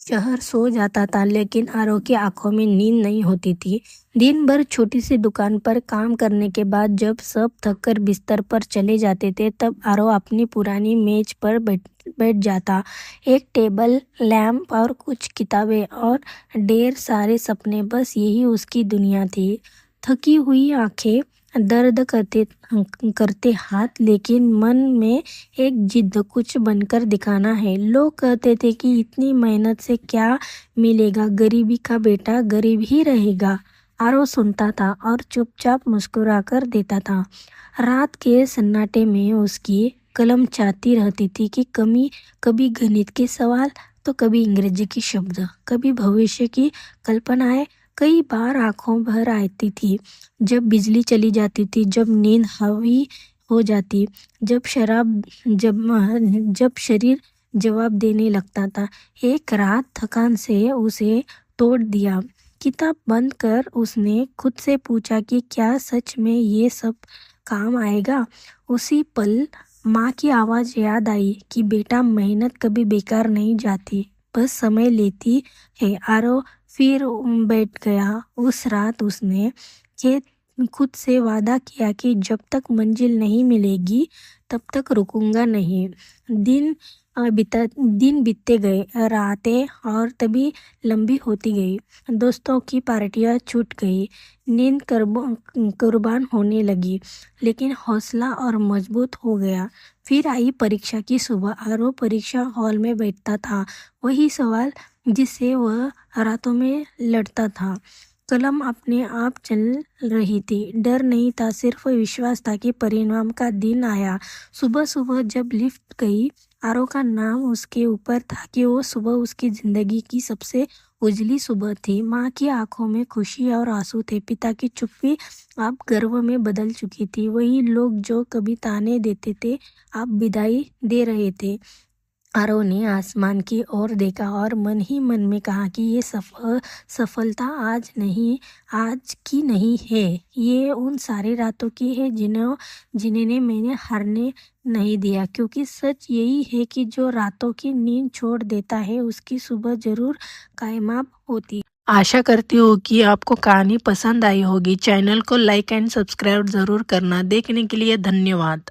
शहर सो जाता था, लेकिन आरव की आंखों में नींद नहीं होती थी। दिन भर छोटी सी दुकान पर काम करने के बाद जब सब थक कर बिस्तर पर चले जाते थे, तब आरव अपनी पुरानी मेज पर बैठ जाता। एक टेबल लैंप और कुछ किताबें और ढेर सारे सपने, बस यही उसकी दुनिया थी। थकी हुई आंखें, दर्द करते हाथ, लेकिन मन में एक जिद, कुछ बनकर दिखाना है। लोग कहते थे कि इतनी मेहनत से क्या मिलेगा, गरीबी का बेटा गरीब ही रहेगा। आरव सुनता था और चुपचाप मुस्कुरा कर देता था। रात के सन्नाटे में उसकी कलम चाहती रहती थी कि कभी गणित के सवाल, तो कभी अंग्रेजी के शब्द, कभी भविष्य की कल्पनाएं। कई बार आंखों भर आती थी जब बिजली चली जाती थी, जब नींद हावी हो जाती, जब शरीर जवाब देने लगता था। एक रात थकान से उसे तोड़ दिया। किताब बंद कर उसने खुद से पूछा कि क्या सच में ये सब काम आएगा। उसी पल माँ की आवाज़ याद आई कि बेटा, मेहनत कभी बेकार नहीं जाती, बस समय लेती है। आरव फिर बैठ गया। उस रात उसने खुद से वादा किया कि जब तक मंजिल नहीं मिलेगी तब तक रुकूंगा नहीं। दिन बीतते गए, रातें और तभी लंबी होती गई। दोस्तों की पार्टियां छूट गई, नींद कुर्बान होने लगी, लेकिन हौसला और मजबूत हो गया। फिर आई परीक्षा की सुबह। आरव परीक्षा हॉल में बैठता था, वही सवाल जिससे वह रातों में लड़ता था। कलम अपने आप चल रही थी। डर नहीं था, सिर्फ विश्वास था कि परिणाम का दिन आया। सुबह सुबह जब लिफ्ट गई, आरव का नाम उसके ऊपर था कि वो सुबह उसकी जिंदगी की सबसे उजली सुबह थी। माँ की आंखों में खुशी और आंसू थे। पिता की चुप्पी अब गर्व में बदल चुकी थी। वही लोग जो कभी ताने देते थे, अब विदाई दे रहे थे। आरव ने आसमान की ओर देखा और मन ही मन में कहा कि ये सफलता आज की नहीं है, ये उन सारी रातों की है जिन्हें मैंने हारने नहीं दिया। क्योंकि सच यही है कि जो रातों की नींद छोड़ देता है, उसकी सुबह जरूर कामयाब होती है। आशा करती हूँ कि आपको कहानी पसंद आई होगी। चैनल को लाइक एंड सब्सक्राइब ज़रूर करना। देखने के लिए धन्यवाद।